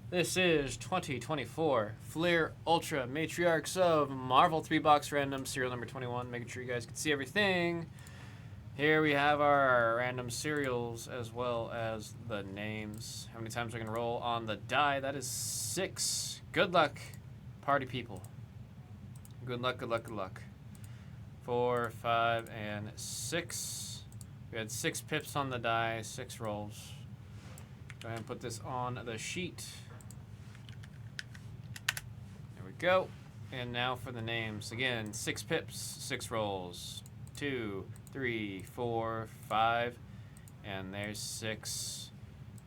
This is 2024 Fleer Ultra Matriarchs of Marvel 3-box random serial number 21. Making sure you guys can see everything. Here we have our random serials as well as the names. How many times we can roll on the die? That is 6. Good luck, party people. Good luck, good luck, good luck. 4, 5, and 6. We had 6 pips on the die, 6 rolls. Go ahead and put this on the sheet. There we go. And now for the names. Again, 6 pips, 6 rolls. 2, 3, 4, 5. And there's 6.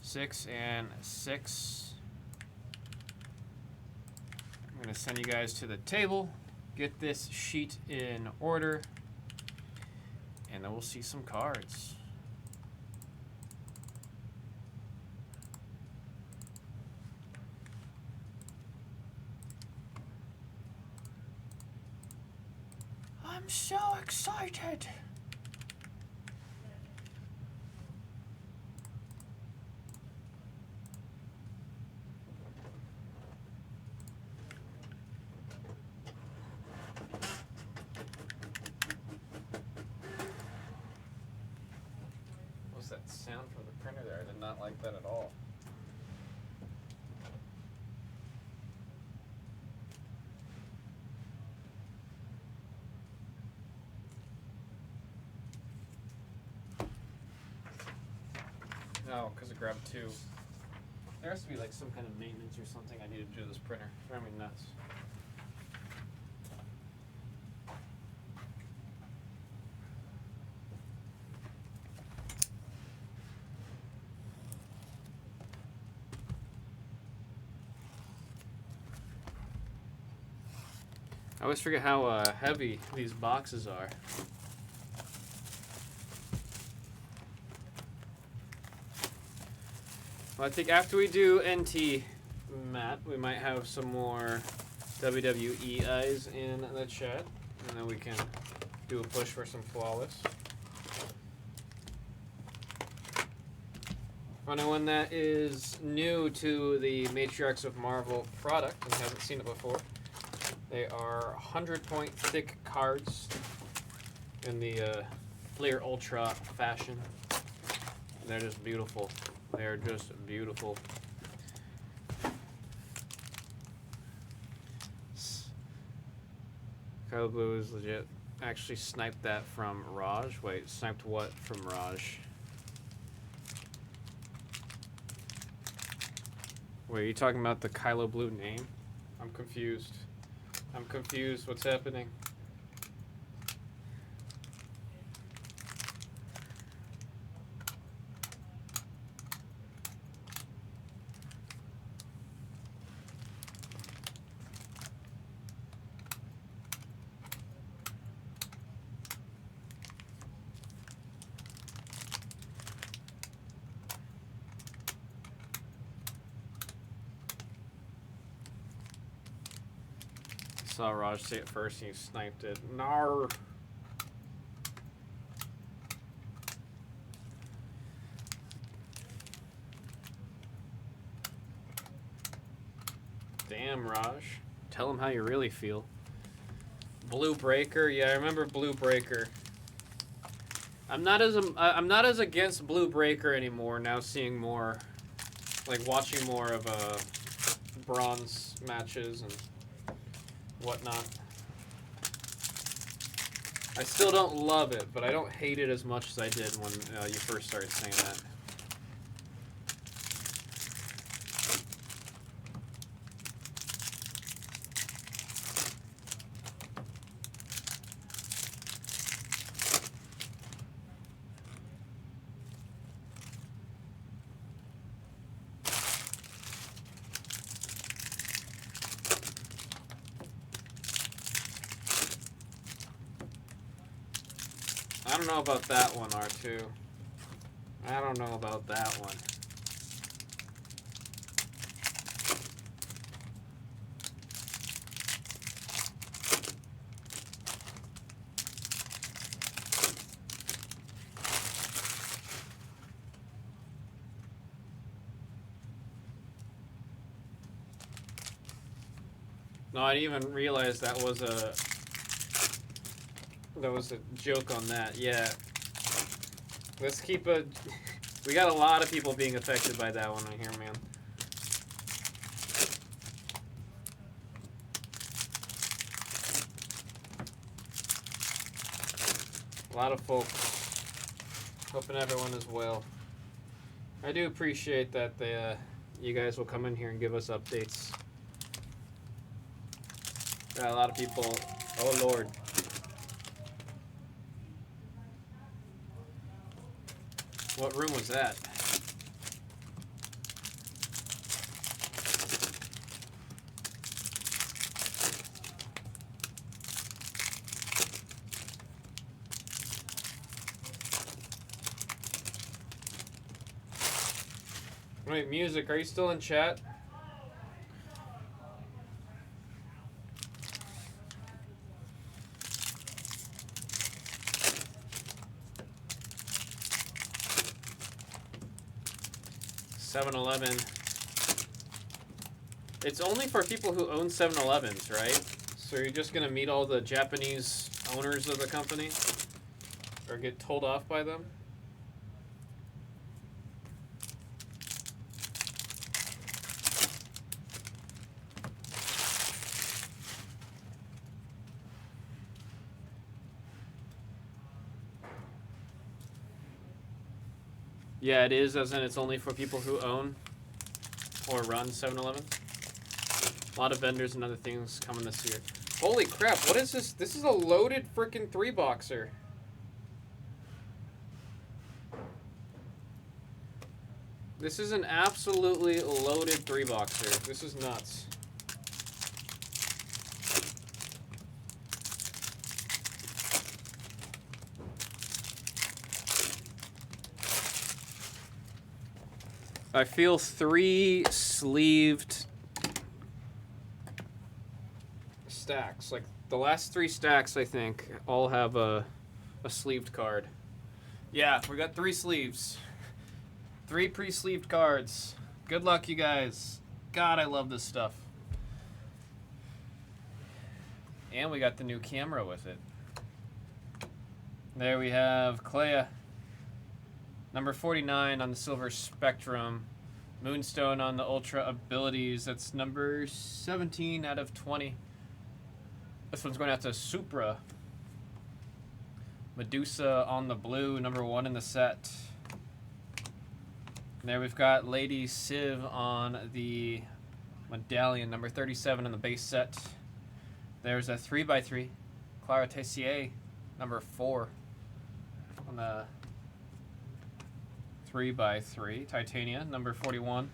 6 and 6. I'm going to send you guys to the table. Get this sheet in order. And then we'll see some cards. I'm so excited. What's that sound from the printer there? I did not like that at all. No, because I grabbed 2. There has to be like some kind of maintenance or something I need to do to this printer. It's driving me nuts. I always forget how heavy these boxes are. Well, I think after we do NT, Matt, we might have some more WWE eyes in the chat, and then we can do a push for some flawless. For anyone that is new to the Matriarchs of Marvel product and hasn't seen it before, they are 100-point thick cards in the Fleer Ultra fashion. They're just beautiful. They're just beautiful. Color Blue is legit. Actually sniped that from Raj. Wait, sniped what from Raj? Wait, are you talking about the Kylo Blue name? I'm confused. I'm confused. What's happening? I saw Raj say it first and he sniped it. Nar. Damn, Raj. Tell him how you really feel. Blue Breaker, yeah, I remember Blue Breaker. I'm not as against Blue Breaker anymore. Now seeing more, like watching more of bronze matches and whatnot. I still don't love it, but I don't hate it as much as I did when you first started saying that. I don't know about that one, R2. I don't know about that one. No, I didn't even realize that was a joke on that. Yeah. Let's keep a... We got a lot of people being affected by that one right here, man. A lot of folks. Hoping everyone is well. I do appreciate that you guys will come in here and give us updates. Got a lot of people. Oh, Lord. What room was that? Wait, music, are you still in chat? (7-Eleven). It's only for people who own 7-Elevens, right? So you're just gonna meet all the Japanese owners of the company? Or get told off by them? Yeah, it is, as in it's only for people who own or run 7-Eleven. A lot of vendors and other things coming this year. Holy crap, what is this? This is a loaded freaking 3-boxer. This is an absolutely loaded 3-boxer. This is nuts. I feel 3 sleeved stacks. Like the last 3 stacks, I think, all have a sleeved card. Yeah, we got 3 sleeves. 3 pre-sleeved cards. Good luck, you guys. God, I love this stuff. And we got the new camera with it. There we have Clea. Number 49 on the Silver Spectrum. Moonstone on the Ultra Abilities. That's number 17 out of 20. This one's going out to Supra. Medusa on the blue, number 1 in the set. And there we've got Lady Civ on the medallion, number 37 in the base set. There's a 3x3. Clara Tessier, number 4 on the 3x3. Titania, number 41.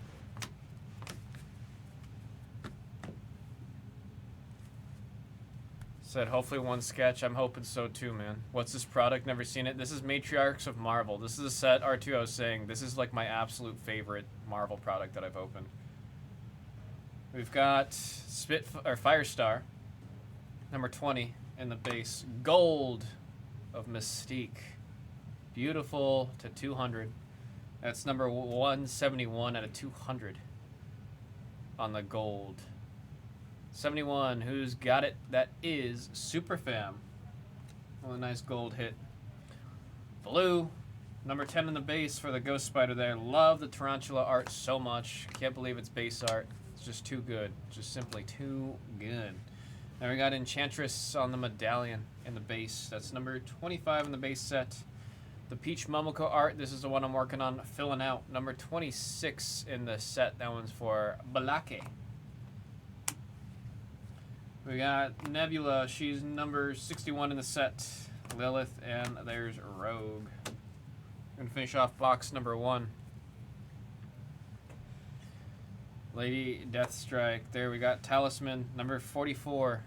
Said hopefully one sketch. I'm hoping so too, man. What's this product? Never seen it. This is Matriarchs of Marvel. This is a set R2 I was saying. This is like my absolute favorite Marvel product that I've opened. We've got Firestar, number 20 in the base. Gold of Mystique. Beautiful to 200. That's number 171 out of 200 on the gold. 71, who's got it? That is Superfam. Oh, a nice gold hit. Blue, number 10 in the base for the Ghost Spider there. Love the Tarantula art so much. Can't believe it's base art. It's just too good. Just simply too good. Then we got Enchantress on the medallion in the base. That's number 25 in the base set. The Peach Momoko art, this is the one I'm working on filling out. Number 26 in the set. That one's for Balake. We got Nebula. She's number 61 in the set. Lilith, and there's Rogue. And finish off box number 1. Lady Deathstrike. There we got Talisman, number 44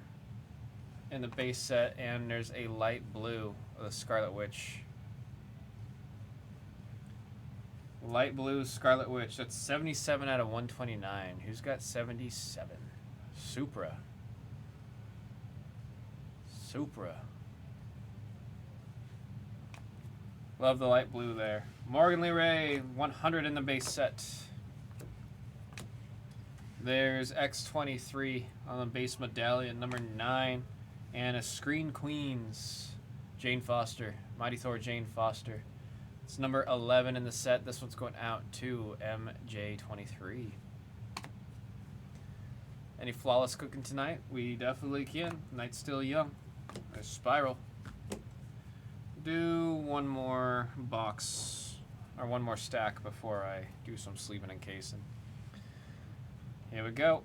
in the base set, and there's a light blue of the Scarlet Witch. Light blue Scarlet Witch. That's 77 out of 129. Who's got 77? Supra. Love the light blue there. Morgan Lee Ray, 100 in the base set. There's X23 on the base medallion, number 9. And a Screen Queens, Jane Foster. Mighty Thor Jane Foster. It's number 11 in the set. This one's going out to MJ23. Any flawless cooking tonight? We definitely can. Night's still young. There's Spiral. Do one more box, or one more stack before I do some sleeving and casing. Here we go.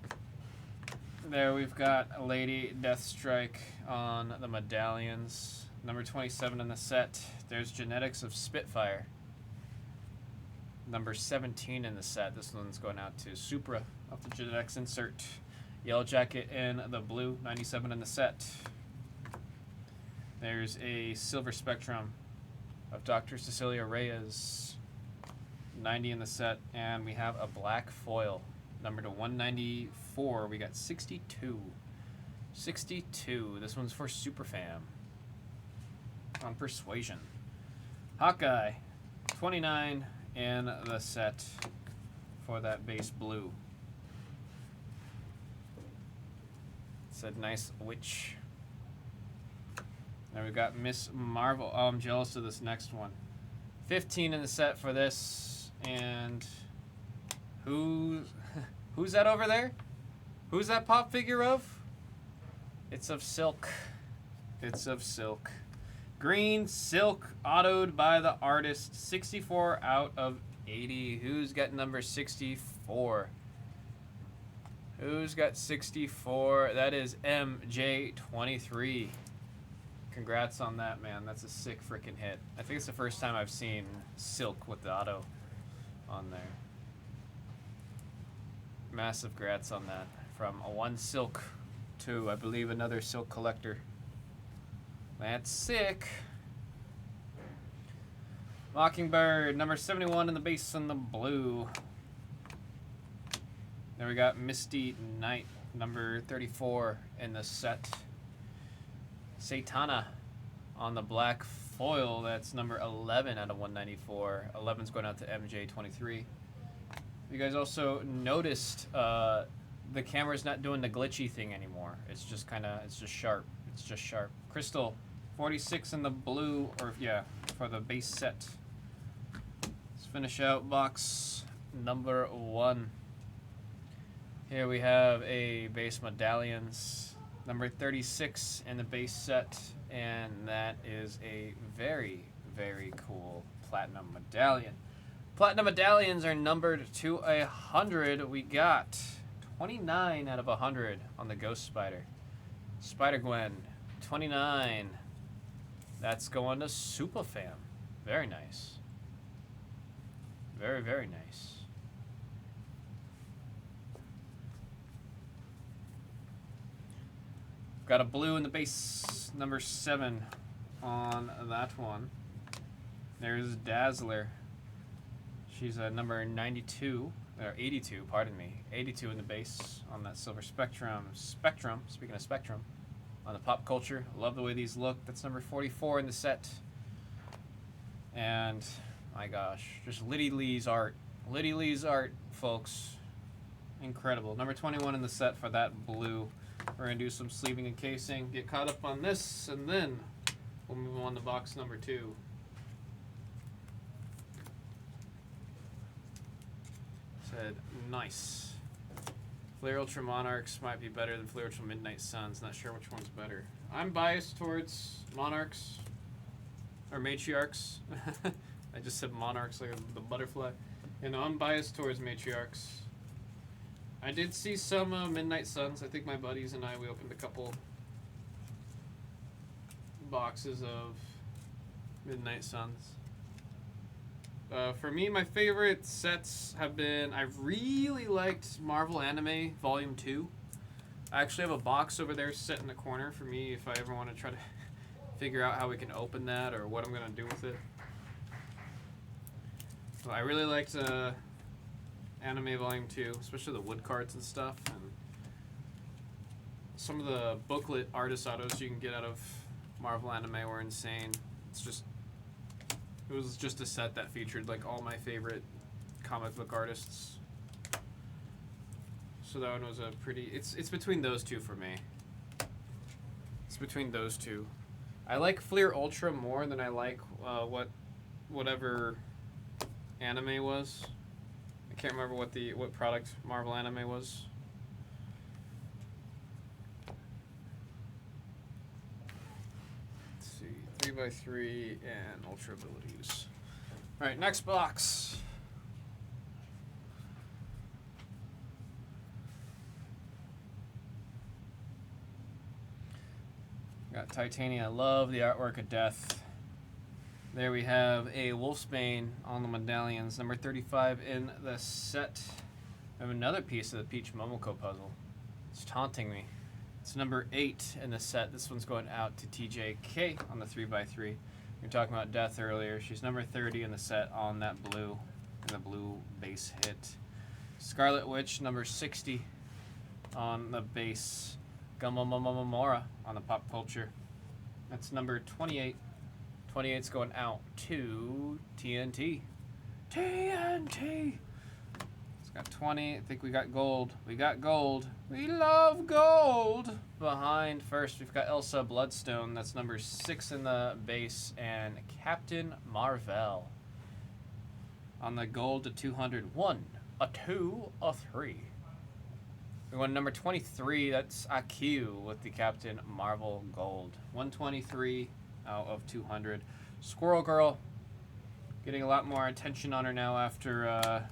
There we've got Lady Deathstrike on the medallions. Number 27 in the set. There's Genetics of Spitfire. Number 17 in the set. This one's going out to Supra off the Genetics insert. Yellow Jacket in the blue, 97 in the set. There's a Silver Spectrum of Dr. Cecilia Reyes, 90 in the set. And we have a black foil, number to 194. We got 62. 62. This one's for Superfam on Persuasion. Hawkeye, 29 in the set for that base blue. Said nice witch. There we got Miss Marvel. Oh, I'm jealous of this next one. 15 in the set for this. And who's that over there? Who's that pop figure of? It's of Silk. It's of Silk. Green Silk, autoed by the artist. 64 out of 80. Who's got number 64? Who's got 64? That is MJ23. Congrats on that, man. That's a sick freaking hit. I think it's the first time I've seen Silk with the auto on there. Massive grats on that. From a one Silk to, I believe, another Silk collector. That's sick. Mockingbird, number 71 in the base in the blue. There we got Misty Knight, number 34 in the set. Satana on the black foil. That's number 11 out of 194. 11's going out to MJ23. You guys also noticed the camera's not doing the glitchy thing anymore. It's just sharp. It's just sharp. Crystal, 46 in the blue, or yeah, for the base set. Let's finish out box number 1. Here we have a base medallions, number 36 in the base set, and that is a very, very cool platinum medallion. Platinum medallions are numbered to 100. We got 29 out of 100 on the Ghost Spider. Spider-Gwen, 29. That's going to Superfam. Very nice. Very, very nice. Got a blue in the base, number 7 on that one. There's Dazzler. She's a number 92, or 82, pardon me. 82 in the base on that Silver Spectrum. Speaking of Spectrum, on the Pop Culture. Love the way these look. That's number 44 in the set. And, my gosh, just Liddy Lee's art. Liddy Lee's art, folks. Incredible. Number 21 in the set for that blue. We're going to do some sleeving and casing, get caught up on this, and then we'll move on to box number 2. Said, nice. Flair Ultra Monarchs might be better than Flair Ultra Midnight Suns. Not sure which one's better. I'm biased towards Monarchs, or Matriarchs. I just said Monarchs like the butterfly. You know, I'm biased towards Matriarchs. I did see some Midnight Suns. I think my buddies and we opened a couple boxes of Midnight Suns. For me, my favorite sets have been, I've really liked Marvel Anime Volume 2. I actually have a box over there set in the corner for me if I ever want to try to figure out how we can open that or what I'm going to do with it. So I really liked Anime Volume 2, especially the wood cards and stuff, and some of the booklet artist autos you can get out of Marvel Anime were insane. It was just a set that featured like all my favorite comic book artists. So that one was a pretty... It's between those two for me. It's between those two. I like Fleer Ultra more than I like whatever anime was. I can't remember what product Marvel anime was. Let's see, 3x3 and Ultra abilities. All right, next box. Got Titania. I love the artwork of Death. There we have a Wolfsbane on the medallions, number 35 in the set. I have another piece of the Peach Momoko puzzle. It's taunting me. It's number 8 in the set. This one's going out to TJK on the 3x3. We were talking about Death earlier. She's number 30 in the set on that blue, in the blue base hit. Scarlet Witch, number 60 on the base. Gamamamamamora on the pop culture. That's number 28. 28's going out to TNT. TNT! It's got 20. I think we got gold. We got gold. We love gold! Behind first, we've got Elsa Bloodstone. That's number 6 in the base. And Captain Marvel. On the gold to 200. 1, a 2, a 3. We won number 23. That's AQ with the Captain Marvel gold. 123 out of 200. Squirrel Girl. Getting a lot more attention on her now after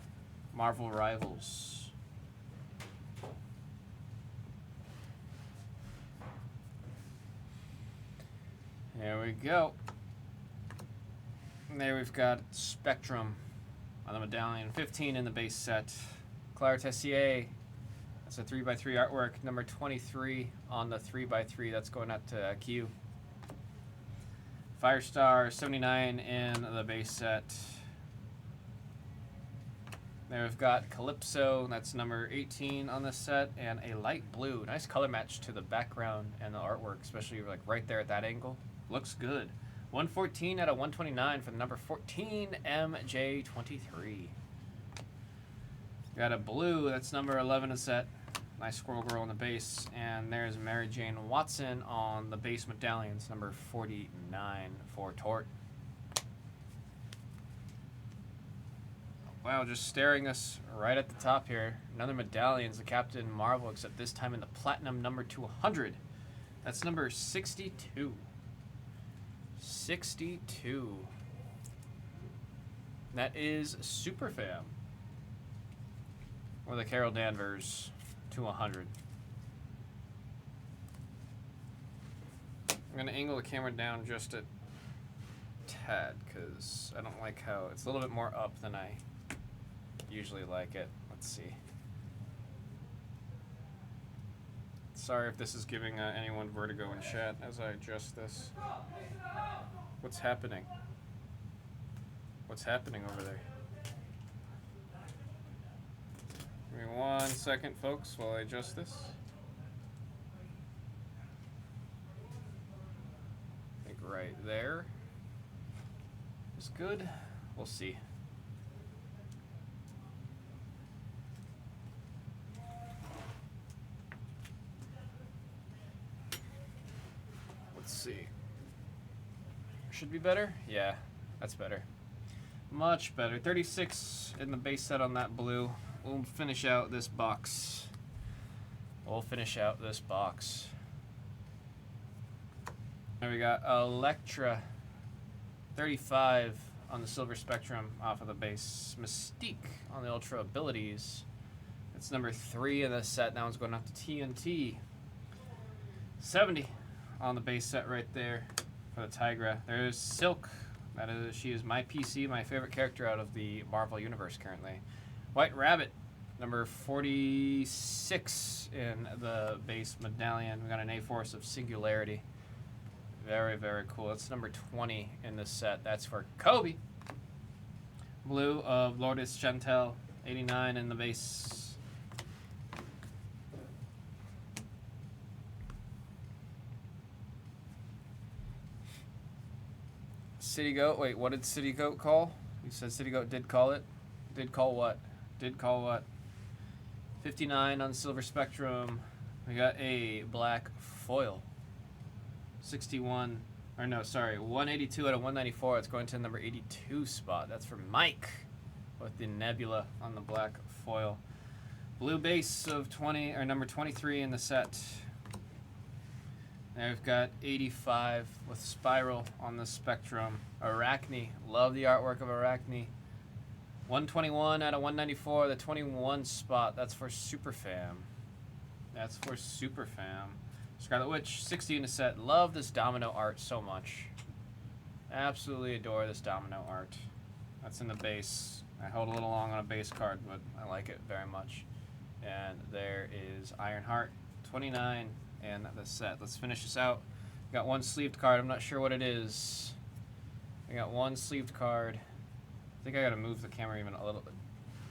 Marvel Rivals. There we go. And there we've got Spectrum on the medallion. 15 in the base set. Claire Tessier. That's a 3x3 artwork. Number 23 on the 3x3. That's going out to Q. Firestar, 79 in the base set. There we've got Calypso. That's number 18 on the set. And a light blue. Nice color match to the background and the artwork, especially like right there at that angle. Looks good. 114 out of 129 for the number 14 MJ23. Got a blue. That's number 11 in the set. Nice Squirrel Girl on the base. And there's Mary Jane Watson on the base medallions, number 49 for Tort. Wow, just staring us right at the top here. Another medallions, the Captain Marvel, except this time in the platinum number 200. That's number 62. 62. That is Superfam. Or the Carol Danvers to 100. I'm going to angle the camera down just a tad because I don't like how it's a little bit more up than I usually like it. Let's see. Sorry if this is giving anyone vertigo in chat as I adjust this. What's happening? What's happening over there? Give me 1 second, folks, while I adjust this. I think right there is good. We'll see. Let's see. Should be better? Yeah, that's better. Much better. 36 in the base set on that blue. We'll finish out this box. We'll finish out this box. There we got Electra. 35 on the Silver Spectrum off of the base. Mystique on the Ultra abilities. It's number 3 in the set. That one's going up to TNT. 70 on the base set right there for the Tigra. There's Silk. She is my PC, my favorite character out of the Marvel Universe currently. White Rabbit, number 46 in the base medallion. We got an A-Force of Singularity. Very, very cool. That's number 20 in the set. That's for Kobe. Blue of Lourdes Chantel, 89 in the base. City Goat. Wait, what did City Goat call? You said City Goat did call it? Did call what? Did call what? 59 on Silver Spectrum. We got a black foil. 61, or no, sorry, 182 out of 194. It's going to the number 82 spot. That's for Mike with the Nebula on the black foil. Blue base of 20, or number 23 in the set. Now we've got 85 with Spiral on the Spectrum. Arachne, love the artwork of Arachne. 121 out of 194, the 21 spot. That's for Superfam. That's for Superfam. Scarlet Witch, 60 in the set. Love this domino art so much. Absolutely adore this domino art. That's in the base. I held a little long on a base card, but I like it very much. And there is Ironheart, 29 in the set. Let's finish this out. Got one sleeved card. I'm not sure what it is. I got one sleeved card. I think I gotta move the camera even a little bit.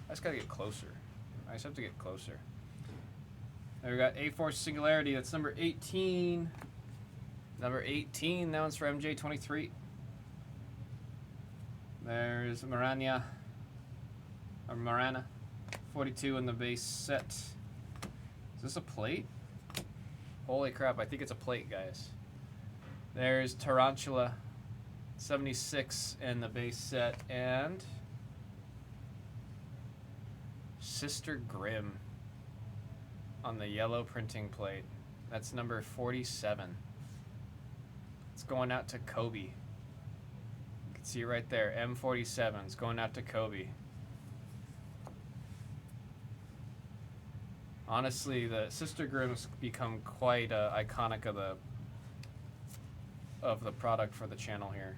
I just gotta get closer. I just have to get closer. There we got A-Force Singularity. That's number 18. Number 18. That one's for MJ23. There's Marana. Or Marana. 42 in the base set. Is this a plate? Holy crap, I think it's a plate, guys. There's Tarantula. 76 in the base set. And Sister Grimm on the yellow printing plate. That's number 47. It's going out to Kobe. You can see it right there. M47. It's going out to Kobe. Honestly, the Sister Grimm's become quite iconic of the product for the channel here.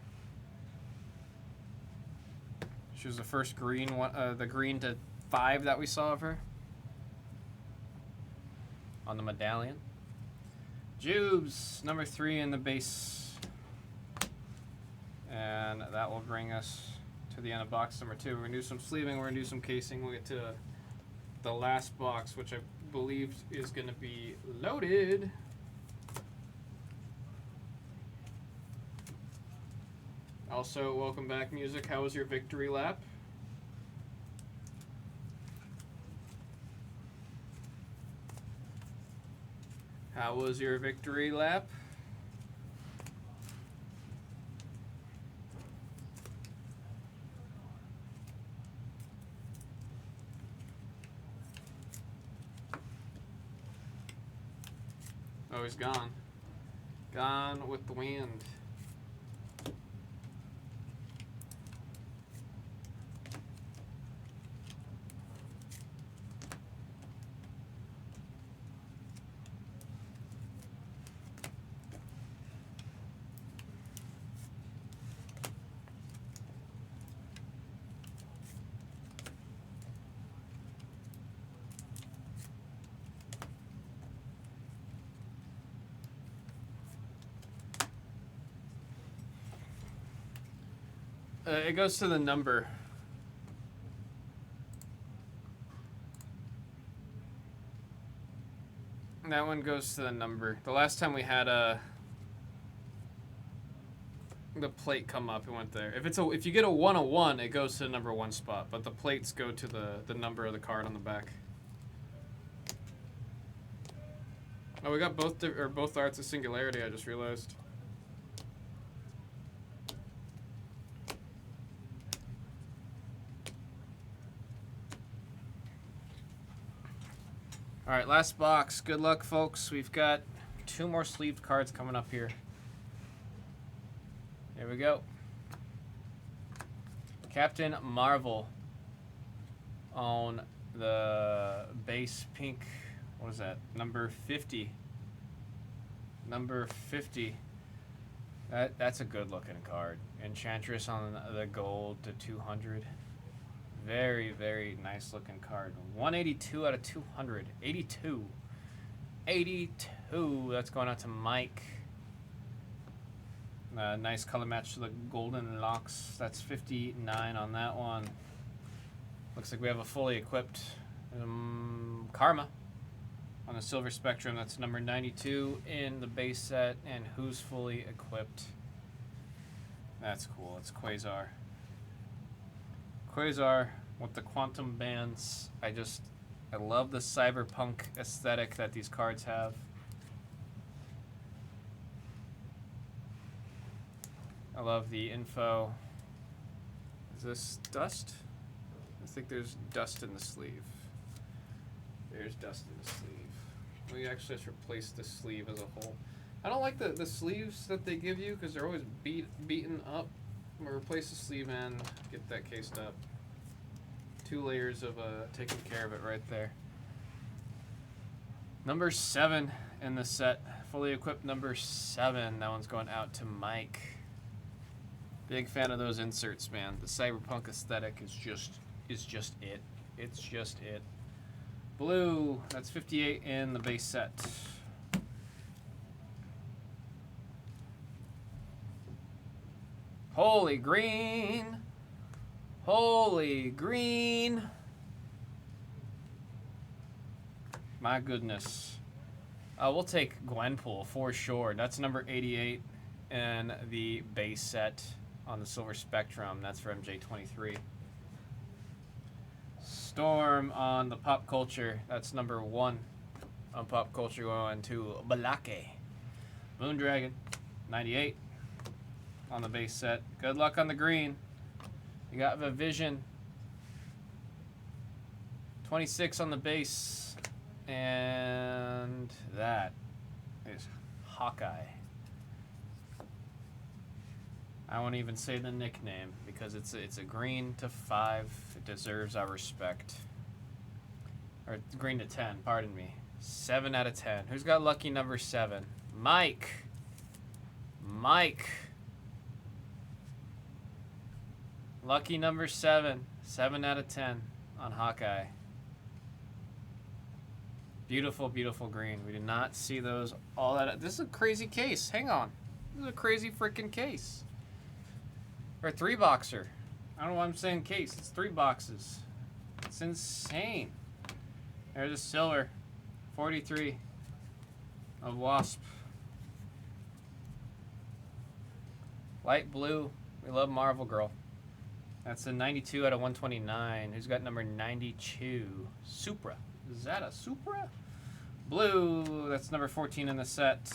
She was the first green one, the green to 5 that we saw of her on the medallion. Jubes, number 3 in the base. And that will bring us to the end of box number 2. We're going to do some sleeving, we're going to do some casing. We'll get to the last box, which I believe is going to be loaded. Also, welcome back, music. How was your victory lap? How was your victory lap? Oh, he's gone. Gone with the wind. It goes to the number. That one goes to the number. The last time we had the plate come up, it went there. If you get a 101, it goes to the number 1 spot, but the plates go to the number of the card on the back. Oh, we got both arts of Singularity, I just realized. All right, last box. Good luck, folks. We've got 2 more sleeved cards coming up here. Here we go. Captain Marvel on the base pink. What is that? Number 50. Number 50. That's a good looking card. Enchantress on the gold to 200. Very, very nice looking card. 182 out of 200. 82. 82. That's going out to Mike. Nice color match to the golden locks. That's 59 on that one. Looks like we have a fully equipped Karma on the Silver Spectrum. That's number 92 in the base set. And who's fully equipped? That's cool. It's Quasar. Quasar with the quantum bands. I I love the cyberpunk aesthetic that these cards have. I love the info. Is this dust? I think there's dust in the sleeve. There's dust in the sleeve. We actually just replaced the sleeve as a whole. I don't like the sleeves that they give you because they're always beaten up. I'm gonna replace the sleeve and get that cased up. 2 layers of taking care of it right there. Number 7 in the set. Fully equipped number 7. That one's going out to Mike. Big fan of those inserts, man. The cyberpunk aesthetic is just it. It's just it. Blue, that's 58 in the base set. Holy green. Holy green. My goodness. We'll take Gwenpool for sure. That's number 88 in the base set on the Silver Spectrum. That's for MJ23. Storm on the Pop Culture. That's number 1 on Pop Culture, going to Balake. Moondragon, 98 on the base set. Good luck on the green. You got the Vision, 26 on the base, and that is Hawkeye. I won't even say the nickname because it's a green to 5. It deserves our respect. Or green to 10, pardon me. 7 out of 10. Who's got lucky number 7? Mike. Mike. Lucky number 7. 7 out of 10 on Hawkeye. Beautiful, beautiful green. We did not see those all that. This is a crazy case. Hang on. This is a crazy freaking case. Or 3-boxer. I don't know why I'm saying case. It's 3 boxes. It's insane. There's a silver. 43 of Wasp. Light blue. We love Marvel Girl. That's a 92 out of 129. Who's got number 92? Supra. Is that a Supra? Blue. That's number 14 in the set.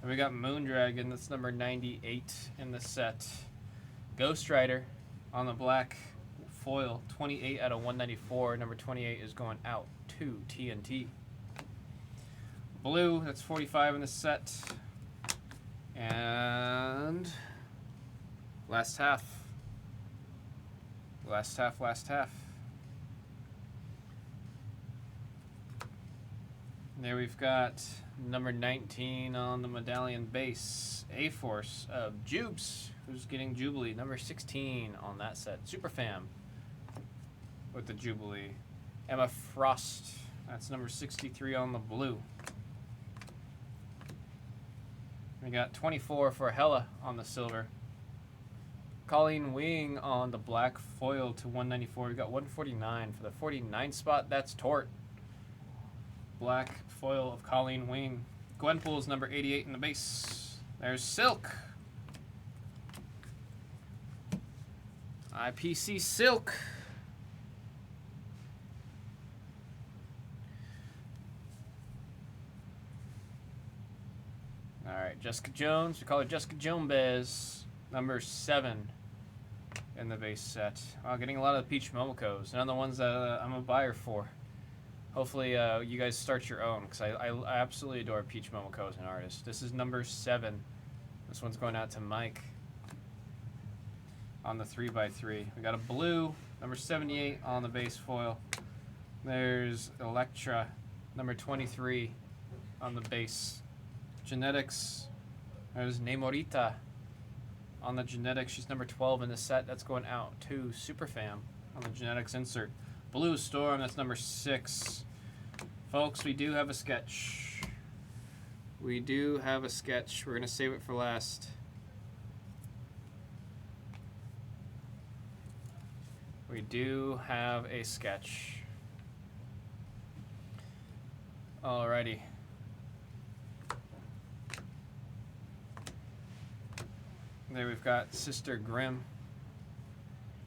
And we got Moondragon. That's number 98 in the set. Ghost Rider on the black foil. 28 out of 194. Number 28 is going out to TNT. Blue. That's 45 in the set. And last half. Last half, last half. There we've got number 19 on the medallion base. A-Force of Jubes, who's getting Jubilee. Number 16 on that set. Superfam with the Jubilee. Emma Frost. That's number 63 on the blue. We got 24 for Hella on the silver. Colleen Wing on the black foil to 194. We got 149 for the 49 spot. That's Tort. Black foil of Colleen Wing. Gwenpool's number 88 in the base. There's Silk. IPC Silk. All right, Jessica Jones. We call her Jessica Jones. Number 7 in the base set. Wow, getting a lot of the Peach Momokos. Another ones that I'm a buyer for. Hopefully you guys start your own, because I absolutely adore Peach Momoko as an artist. This is number 7. This one's going out to Mike on the 3x3. We got a blue, number 78 on the base foil. There's Electra, number 23 on the base. Genetics, there's Nemorita on the Genetics. She's number 12 in the set. That's going out to Superfam on the Genetics insert. Blue Storm, that's number 6. Folks, we do have a sketch. We do have a sketch. We're going to save it for last. We do have a sketch. Alrighty. There we've got Sister Grimm.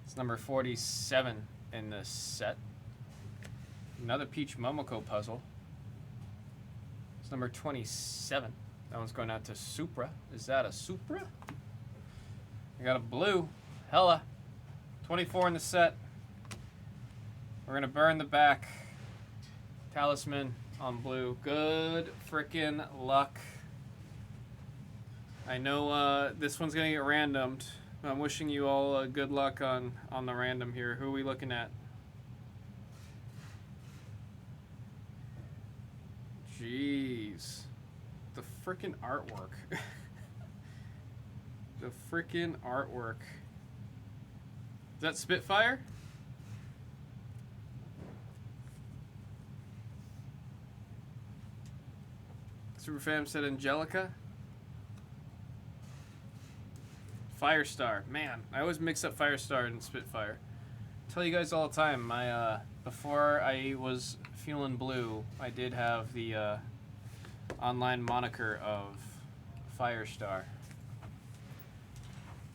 It's number 47 in this set. Another Peach Momoko puzzle. It's number 27. That one's going out to Supra. Is that a Supra? I got a blue. Hella. 24 in the set. We're going to burn the back. Talisman on blue. Good freaking luck. I know this one's going to get randomed. I'm wishing you all good luck on the random here. Who are we looking at? Jeez. The freaking artwork. The freaking artwork. Is that Spitfire? Superfam said Angelica. Firestar. Man, I always mix up Firestar and Spitfire. I tell you guys all the time, my before I was feeling blue, I did have the online moniker of Firestar.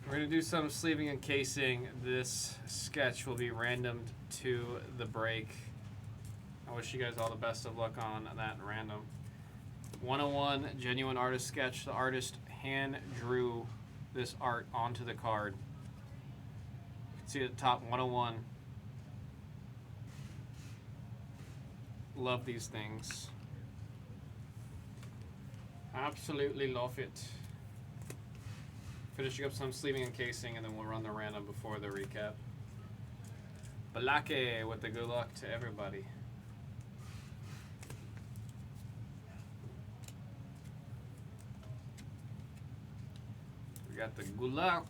We're going to do some sleeving and casing. This sketch will be randomed to the break. I wish you guys all the best of luck on that random. 101 genuine artist sketch. The artist hand drew this art onto the card. You can see at the top 101. Love these things. Absolutely love it. Finishing up some sleeving and casing, and then we'll run the random before the recap. Balake with the good luck to everybody. We got the good luck.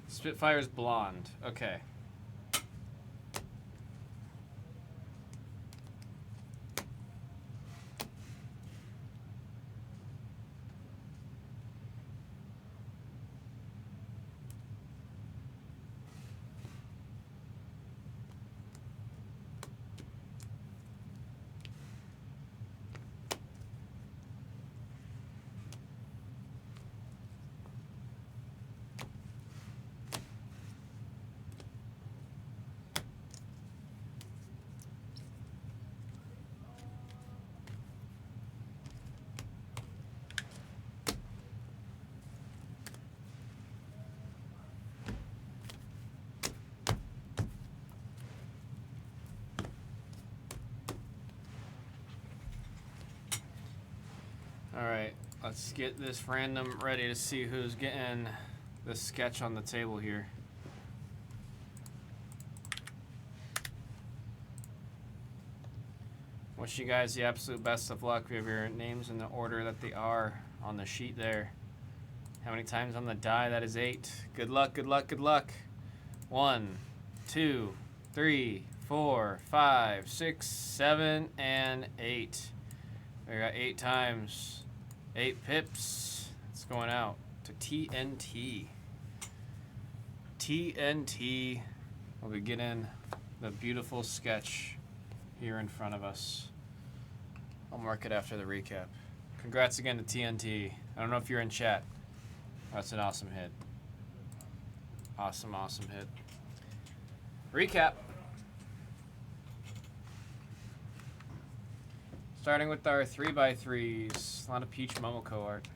Spitfire's blonde. Okay. Alright, let's get this random ready to see who's getting the sketch on the table here. Wish you guys the absolute best of luck. We have your names in the order that they are on the sheet there. How many times on the die? That is 8. Good luck, good luck, good luck. 1, 2, 3, 4, 5, 6, 7, and 8. We got 8 times. 8 pips. It's going out to TNT. TNT will be getting the beautiful sketch here in front of us. I'll mark it after the recap. Congrats again to TNT. I don't know if you're in chat. That's an awesome hit. Awesome, awesome hit. Recap. Starting with our 3x3s. A lot of Peach Momoko art.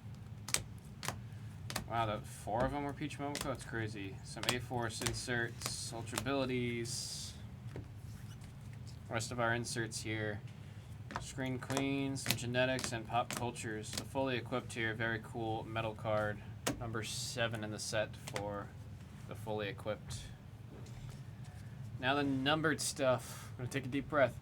Wow, 4 of them were Peach Momoko? That's crazy. Some A-Force inserts, Ultra Abilities. Rest of our inserts here. Screen Queens, some Genetics, and Pop Cultures. The fully equipped here, very cool metal card. Number 7 in the set for the fully equipped. Now the numbered stuff. I'm going to take a deep breath.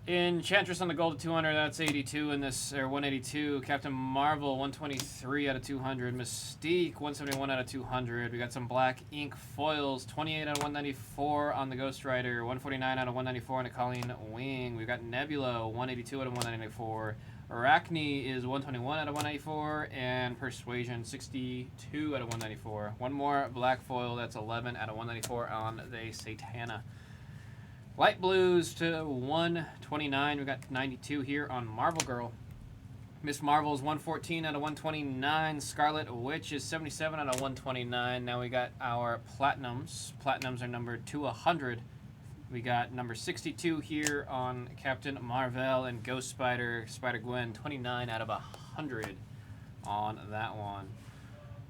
Enchantress on the gold at 200. That's 82 in this, or 182. Captain Marvel 123 out of 200. Mystique 171 out of 200. We got some black ink foils 28 out of 194 on the Ghost Rider. 149 out of 194 on the Colleen Wing. We've got Nebula 182 out of 194. Arachne is 121 out of 194, and Persuasion 62 out of 194. One more black foil, that's 11 out of 194 on the Satana. Light blues to 129. We got 92 here on Marvel Girl. Miss Marvel's 114 out of 129. Scarlet Witch is 77 out of 129. Now we got our platinums. Platinums are numbered to 100. We got number 62 here on Captain Marvel and Ghost Spider, Spider-Gwen, 29 out of 100 on that one.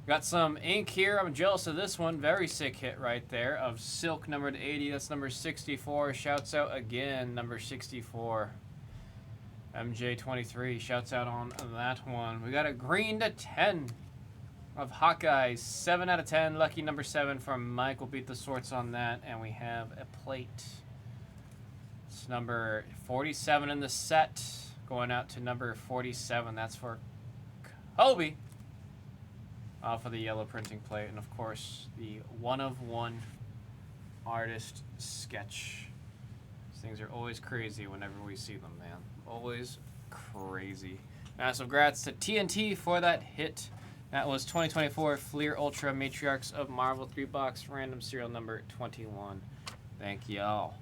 Got some ink here. I'm jealous of this one. Very sick hit right there of Silk numbered 80. That's number 64. Shouts out again, number 64. MJ23 shouts out on that one. We got a green to 10 of Hawkeye. 7 out of 10. Lucky number 7 from Mike. Will beat the sorts on that. And we have a plate. It's number 47 in the set. Going out to number 47. That's for Kobe. Off of the yellow printing plate, and of course the one-of-one artist sketch. These things are always crazy whenever we see them, man. Always crazy. Massive grats to TNT for that hit. That was 2024 Fleer Ultra Matriarchs of Marvel 3-box random serial number 21. Thank y'all.